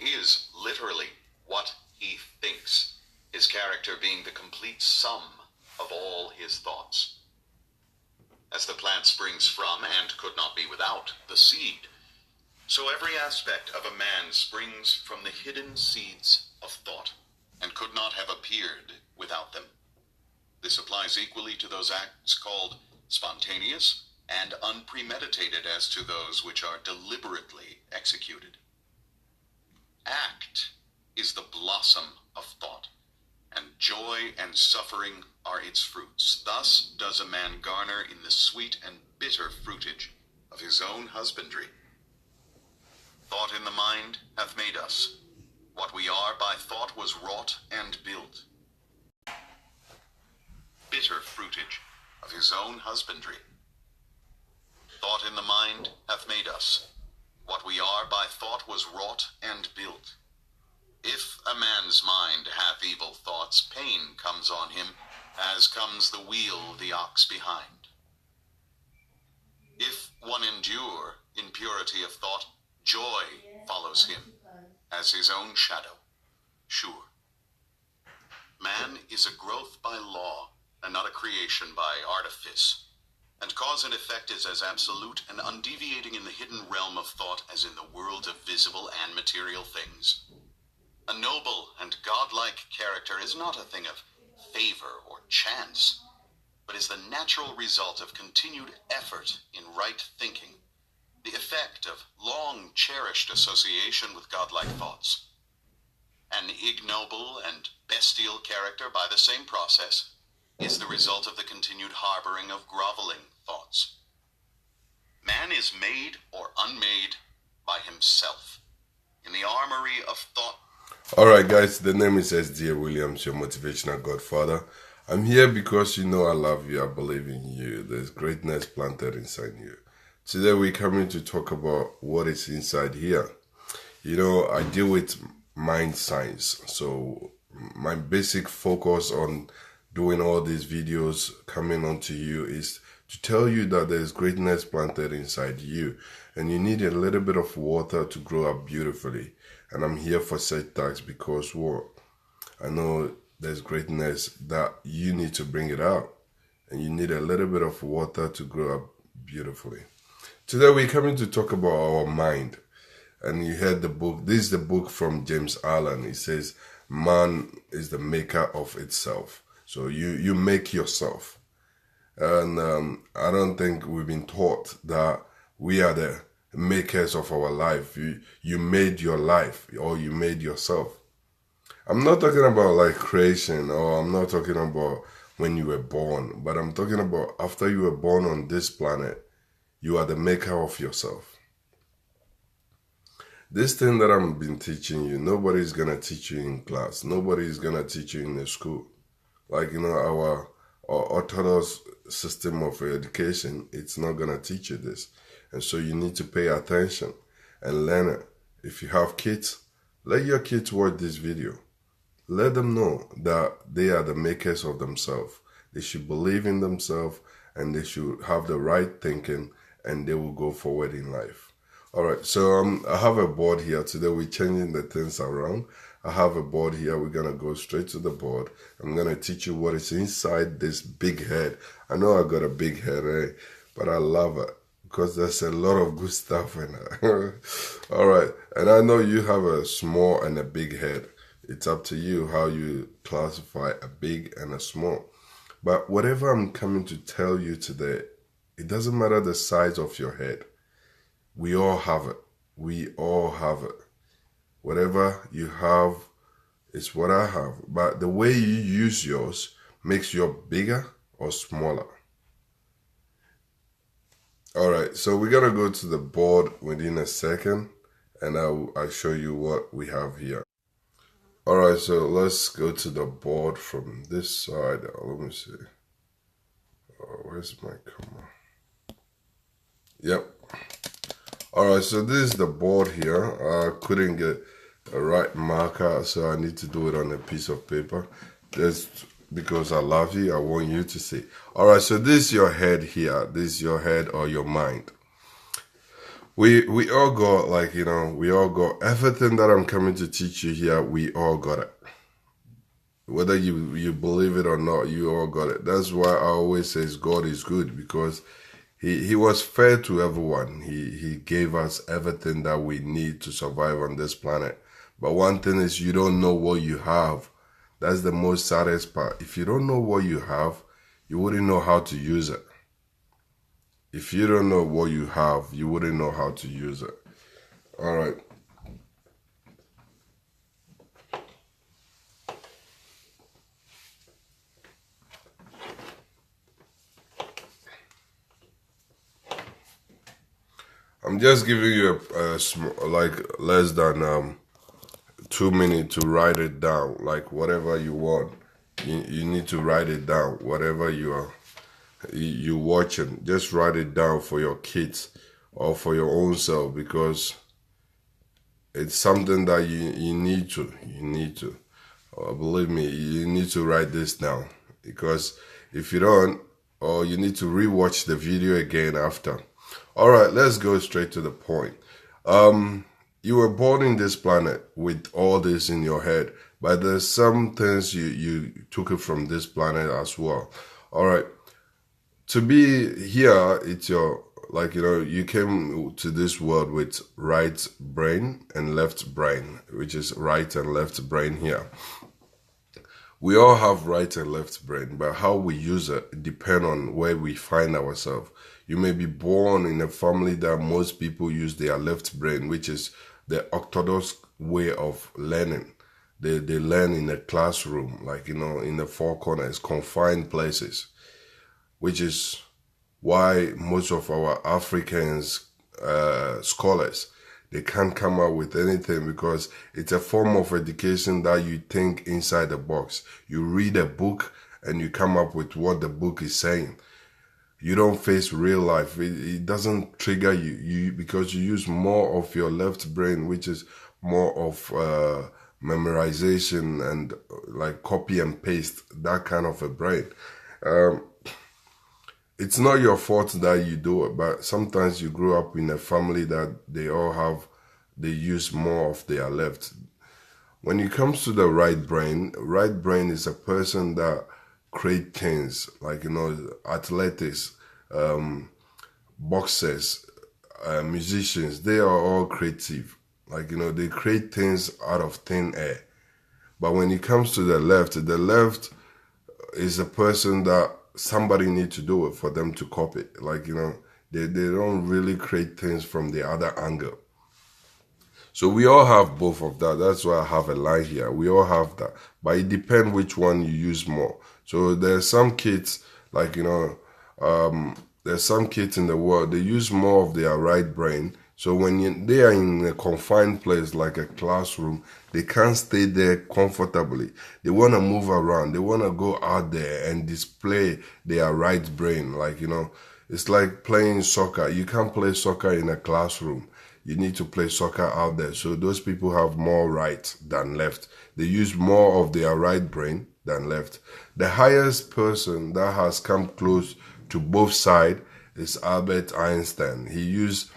is literally what he thinks, his character being the complete sum of all his thoughts. As the plant springs from, and could not be without, the seed, so every aspect of a man springs from the hidden seeds of thought, and could not have appeared without them. This applies equally to those acts called spontaneous and unpremeditated as to those which are deliberately executed. Act is the blossom of thought, and joy and suffering are its fruits. Thus does a man garner in the sweet and bitter fruitage of his own husbandry. Thought in the mind hath made us. What we are by thought was wrought and built. Bitter fruitage of his own husbandry. Thought in the mind hath made us. What we are by thought was wrought and built. If a man's mind hath evil thoughts, pain comes on him, as comes the wheel the ox behind. If one endure in purity of thought, joy follows him, as his own shadow, sure. Man is a growth by law, and not a creation by artifice, and cause and effect is as absolute and undeviating in the hidden realm of thought as in the world of visible and material things. A noble and godlike character is not a thing of favor or chance, but is the natural result of continued effort in right thinking, the effect of long cherished association with godlike thoughts. An ignoble and bestial character, by the same process, is the result of the continued harboring of groveling thoughts. Man is made or unmade by himself. In the armory of thought. Alright guys, the name is S.D. Williams, your motivational Godfather. I'm here because you know I love you, I believe in you. There's greatness planted inside you. Today we're coming to talk about what is inside here. You know, I deal with mind science, so my basic focus on doing all these videos coming onto you is to tell you that there's greatness planted inside you, and you need a little bit of water to grow up beautifully. And I'm here for such tasks because what? I know there's greatness that you need to bring it out, and you need a little bit of water to grow up beautifully. Today we're coming to talk about our mind. And you heard the book. This is the book from James Allen. It says, man is the maker of itself. So you make yourself. And I don't think we've been taught that we are the makers of our life. You made your life, or you made yourself. I'm not talking about like creation, or I'm not talking about when you were born, but I'm talking about after you were born on this planet, you are the maker of yourself. This thing that I've been teaching you, nobody's going to teach you in class. Nobody's going to teach you in the school. Like, you know, our orthodox system of education, it's not going to teach you this. And so you need to pay attention and learn it. If you have kids, let your kids watch this video. Let them know that they are the makers of themselves. They should believe in themselves, and they should have the right thinking, and they will go forward in life. All right, so I have a board here. Today we're changing the things around. I have a board here. We're going to go straight to the board. I'm going to teach you what is inside this big head. I know I got a big head, eh? But I love it because there's a lot of good stuff in it. All right, and I know you have a small and a big head. It's up to you how you classify a big and a small. But whatever I'm coming to tell you today, it doesn't matter the size of your head. We all have it. We all have it. Whatever you have is what I have. But the way you use yours makes yours bigger or smaller. All right, so we're going to go to the board within a second, and I'll show you what we have here. All right, so let's go to the board from this side. Let me see. Oh, where's my camera? Yep. All right, so this is the board here. I couldn't get a right marker, so I need to do it on a piece of paper. Just because I love you, I want you to see. All right, so this is your head here. This is your head or your mind. We all got, like, we all got everything that I'm coming to teach you here. We all got it. Whether you believe it or not, you all got it. That's why I always says God is good, because he was fair to everyone. He gave us everything that we need to survive on this planet. But one thing is, you don't know what you have. That's the most saddest part. If you don't know what you have, you wouldn't know how to use it. If you don't know what you have, you wouldn't know how to use it. All right. I'm just giving you a like less than 2 minutes to write it down. Like whatever you want, you need to write it down. Whatever you watching, just write it down for your kids or for your own self, because it's something that you need to. Believe me, you need to write this down, because if you don't, or you need to rewatch the video again after. All right, let's go straight to the point. You were born in this planet with all this in your head, but there's some things you took it from this planet as well. All right, to be here, it's your, like, you came to this world with right brain and left brain, which is right and left brain here. We all have right and left brain, but how we use it depend on where we find ourselves. You may be born in a family that most people use their left brain, which is the orthodox way of learning. They learn in a classroom, like, in the four corners, confined places, which is why most of our Africans scholars, they can't come up with anything, because it's a form of education that you think inside the box. You read a book and you come up with what the book is saying. You don't face real life. It doesn't trigger you because you use more of your left brain, which is more of memorization and like copy and paste, that kind of a brain. It's not your fault that you do it, but sometimes you grow up in a family that they use more of their left. When it comes to the right brain is a person that create things, like, athletics, boxers, musicians. They are all creative. Like, they create things out of thin air. But when it comes to the left is a person that somebody need to do it for them to copy. Like, they don't really create things from the other angle. So we all have both of that. That's why I have a line here. We all have that. But it depends which one you use more. So there's some kids, like, there's some kids in the world, they use more of their right brain. So when they are in a confined place, like a classroom, they can't stay there comfortably. They want to move around. They want to go out there and display their right brain. Like, it's like playing soccer. You can't play soccer in a classroom. You need to play soccer out there. So those people have more right than left. They use more of their right brain than left. The highest person that has come close to both sides is Albert Einstein. He used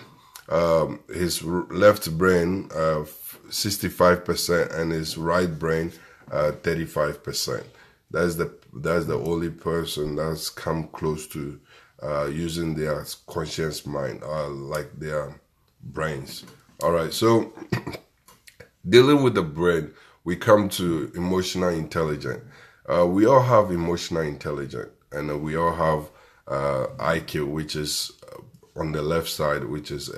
his left brain 65% and his right brain 35%. That's the only person that's come close to using their conscious mind, like their brains. All right, so dealing with the brain, we come to emotional intelligence. We all have emotional intelligence, and we all have IQ, which is on the left side, which is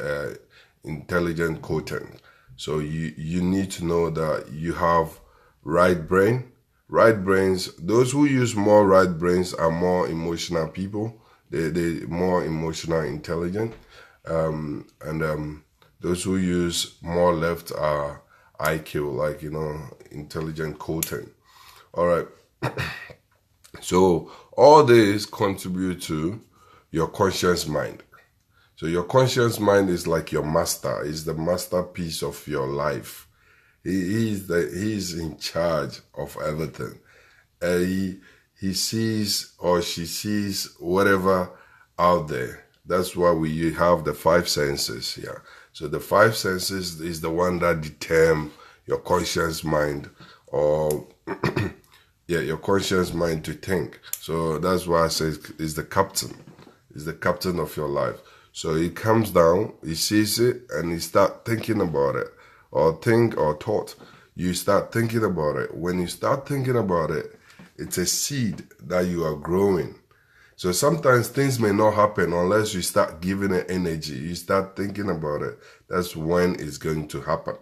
intelligent quotient. So you need to know that you have right brain. Right brains, those who use more right brains are more emotional people. They more emotional intelligent. Those who use more left are IQ, like, intelligent quotient. All right. So all this contribute to your conscious mind. So your conscious mind is like your master, is the masterpiece of your life. He's in charge of everything. He sees or she sees whatever out there. That's why we have the five senses here. So the five senses is the one that determine your conscious mind, or yeah, your conscious mind to think. So that's why I say it's the captain. It's the captain of your life. So he comes down, he sees it, and he start thinking about it, or think or thought. You start thinking about it. When you start thinking about it, it's a seed that you are growing. So sometimes things may not happen unless you start giving it energy. You start thinking about it. That's when it's going to happen.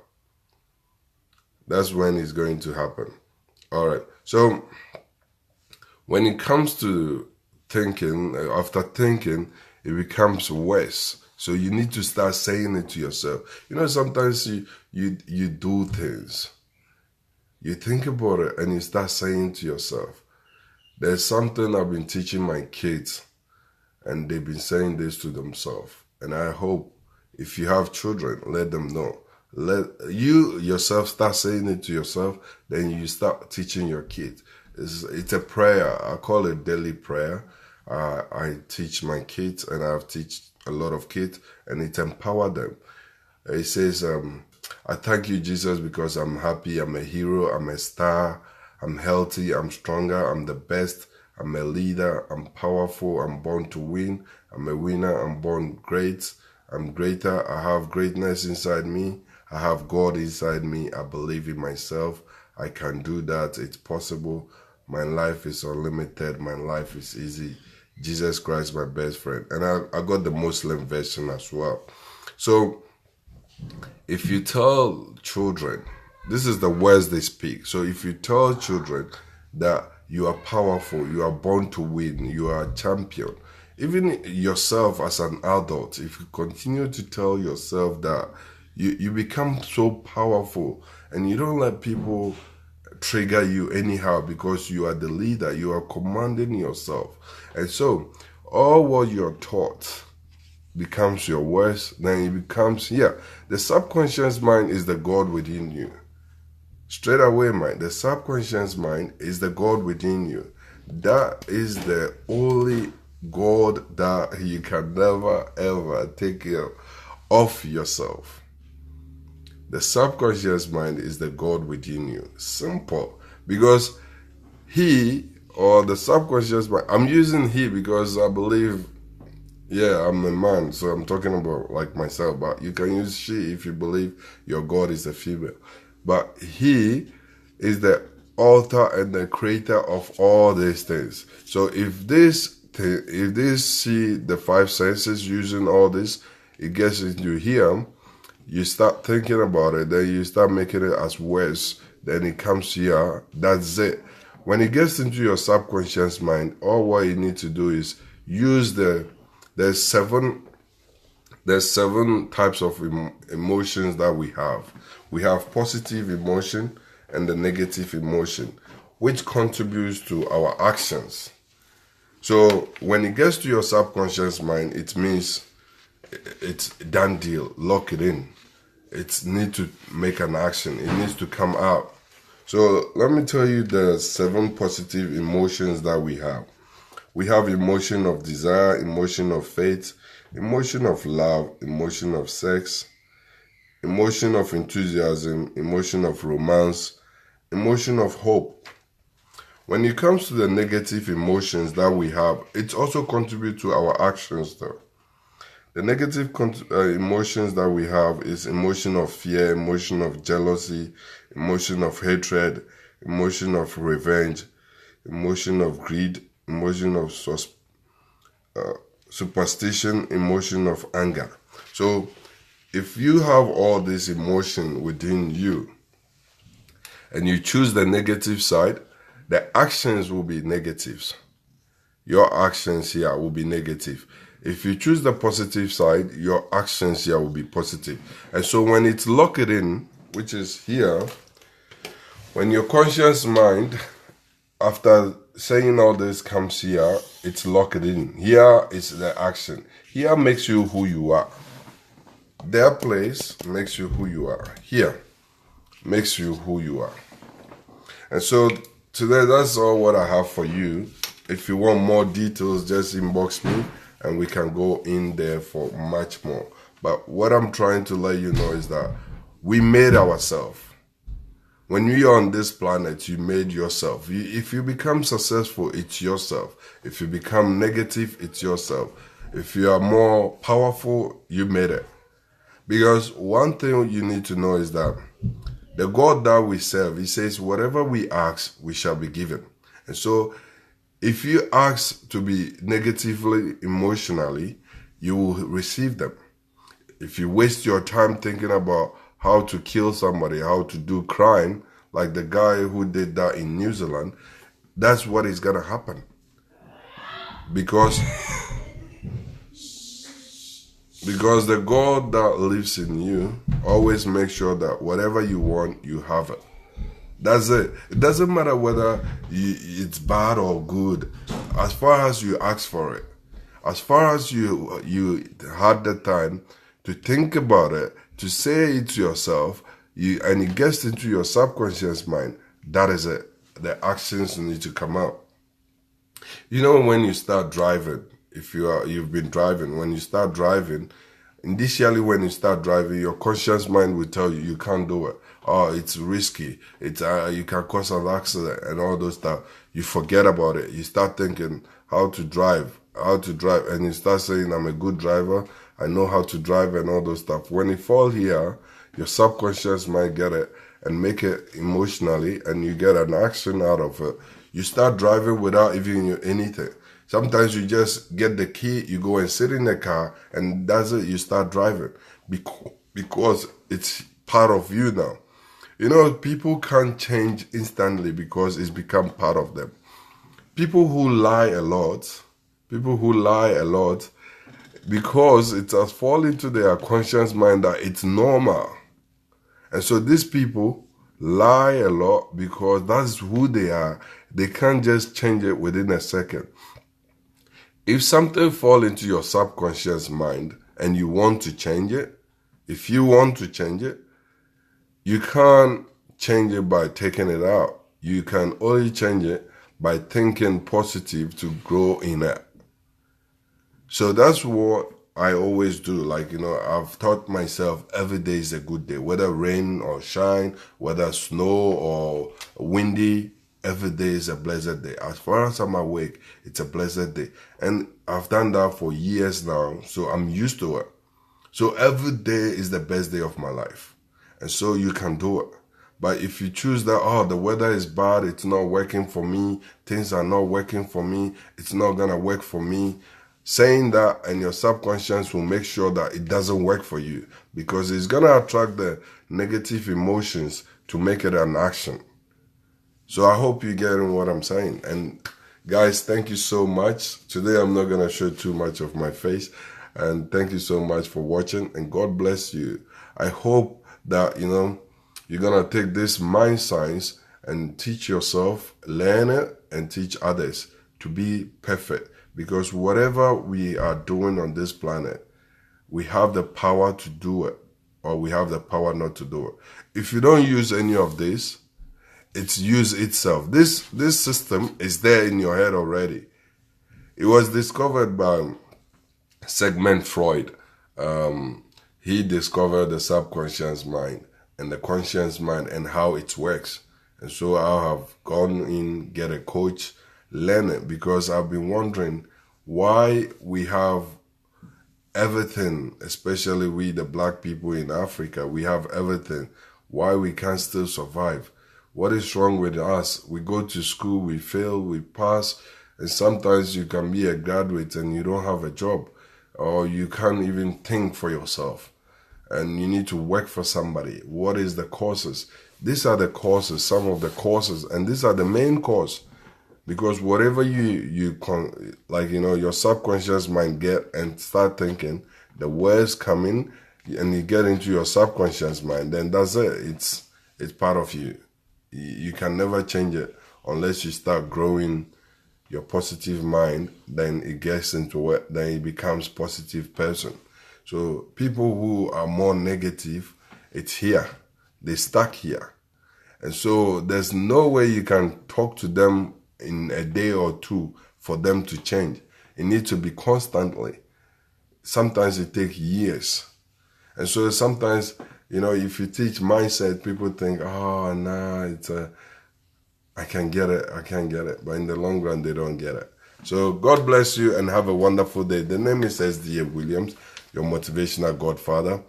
That's when it's going to happen. All right. So when it comes to thinking, after thinking, it becomes worse. So you need to start saying it to yourself. You know, sometimes you do things. You think about it and you start saying to yourself. There's something I've been teaching my kids, and they've been saying this to themselves. And I hope if you have children, let them know. Let you yourself start saying it to yourself, then you start teaching your kids. It's a prayer. I call it daily prayer. I teach my kids, and I've taught a lot of kids, and it empowers them. It says, I thank you, Jesus, because I'm happy, I'm a hero, I'm a star, I'm healthy, I'm stronger, I'm the best, I'm a leader, I'm powerful, I'm born to win, I'm a winner, I'm born great, I'm greater, I have greatness inside me, I have God inside me, I believe in myself, I can do that, it's possible, my life is unlimited, my life is easy, Jesus Christ, my best friend. And I got the Muslim version as well. So if you tell children, this is the words they speak. So if you tell children that you are powerful, you are born to win, you are a champion, even yourself as an adult, if you continue to tell yourself that, you become so powerful, and you don't let people trigger you anyhow, because you are the leader, you are commanding yourself. And so all what you're taught becomes your words, then it becomes, the subconscious mind is the God within you. Straight away, mind, the subconscious mind is the God within you. That is the only God that you can never ever take care of yourself. The subconscious mind is the God within you. Simple. Because he, or the subconscious mind, I'm using he because I believe, I'm a man, so I'm talking about like myself, but you can use she if you believe your God is a female. But he is the author and the creator of all these things. So if this see the five senses using all this, it gets into here, you start thinking about it, then you start making it as words, then it comes here, that's it. When it gets into your subconscious mind, all what you need to do is use there's seven types of emotions that we have. We have positive emotion and the negative emotion, which contributes to our actions. So when it gets to your subconscious mind, it means it's done deal, lock it in. It needs to make an action. It needs to come out. So let me tell you the 7 positive emotions that we have. We have emotion of desire, emotion of faith, emotion of love, emotion of sex, emotion of enthusiasm, emotion of romance, emotion of hope. When it comes to the negative emotions that we have, it also contributes to our actions though. The negative emotions that we have is emotion of fear, emotion of jealousy, emotion of hatred, emotion of revenge, emotion of greed, emotion of superstition, emotion of anger. So if you have all this emotion within you and you choose the negative side, the actions will be negatives. Your actions here will be negative. If you choose the positive side, your actions here will be positive. And so when it's locked in, which is here, when your conscious mind, after saying all this, comes here, it's locked in. Here is the action. Here makes you who you are. Their place makes you who you are. Here makes you who you are. And so today, that's all what I have for you. If you want more details, just inbox me and we can go in there for much more. But what I'm trying to let you know is that we made ourselves. When you're on this planet, you made yourself. If you become successful, it's yourself. If you become negative, it's yourself. If you are more powerful, you made it. Because one thing you need to know is that the God that we serve, he says, whatever we ask, we shall be given. And so if you ask to be negatively, emotionally, you will receive them. If you waste your time thinking about how to kill somebody, how to do crime, like the guy who did that in New Zealand, that's what is going to happen. Because the God that lives in you always makes sure that whatever you want, you have it. That's it. It doesn't matter whether it's bad or good, as far as you ask for it. As far as you had the time to think about it, to say it to yourself, and it gets into your subconscious mind, that is it. The actions need to come out. You know, when you start driving, if you've been driving, when you start driving, initially when you start driving, your conscious mind will tell you can't do it. Oh, it's risky. It's you can cause an accident and all those stuff. You forget about it. You start thinking how to drive, and you start saying, I'm a good driver. I know how to drive and all those stuff. When you fall here, your subconscious might get it and make it emotionally, and you get an action out of it. You start driving without even anything. Sometimes you just get the key, you go and sit in the car, and that's it, you start driving. Because it's part of you now. You know, people can't change instantly because it's become part of them. People who lie a lot, because it has fallen into their conscious mind that it's normal. And so these people lie a lot because that's who they are. They can't just change it within a second. If something falls into your subconscious mind and you want to change it, if you want to change it, you can't change it by taking it out. You can only change it by thinking positive to grow in it. So that's what I always do. Like, I've taught myself every day is a good day, whether rain or shine, whether snow or windy, every day is a blessed day. As far as I'm awake, it's a blessed day. And I've done that for years now, so I'm used to it. So every day is the best day of my life. And so you can do it. But if you choose that, the weather is bad, it's not working for me, things are not working for me, it's not going to work for me, saying that, and your subconscious will make sure that it doesn't work for you, because it's going to attract the negative emotions to make it an action. So I hope you're getting what I'm saying. And guys, thank you so much. Today I'm not going to show too much of my face. And thank you so much for watching, and God bless you. I hope that, you're going to take this mind science and teach yourself, learn it, and teach others to be perfect. Because whatever we are doing on this planet, we have the power to do it, or we have the power not to do it. If you don't use any of this, it's used itself. This system is there in your head already. It was discovered by Sigmund Freud. He discovered the subconscious mind and the conscious mind and how it works. And so I have gone in, get a coach, learn it, because I've been wondering why we have everything, especially we the black people in Africa, we have everything. Why we can't still survive? What is wrong with us? We go to school, we fail, we pass, and sometimes you can be a graduate and you don't have a job, or you can't even think for yourself, and you need to work for somebody. What is the causes? These are the causes, some of the causes, and these are the main cause. Because whatever your subconscious mind get and start thinking, the words coming, and you get into your subconscious mind, then that's it. It's part of you. You can never change it unless you start growing your positive mind. Then it gets into it. Then it becomes positive person. So people who are more negative, it's here. They stuck here. And so there's no way you can talk to them in a day or two for them to change. It needs to be constantly. Sometimes it takes years. And so sometimes, if you teach mindset, people think, oh, nah, I can get it. But in the long run, they don't get it. So God bless you and have a wonderful day. The name is S.D.A. Williams, your motivational godfather.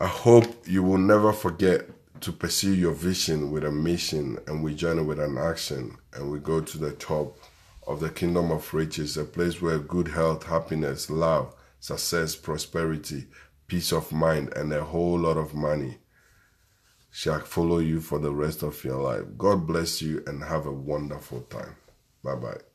I hope you will never forget to pursue your vision with a mission, and we journey with an action, and we go to the top of the kingdom of riches, a place where good health, happiness, love, success, prosperity, peace of mind, and a whole lot of money shall follow you for the rest of your life. God bless you and have a wonderful time. Bye-bye.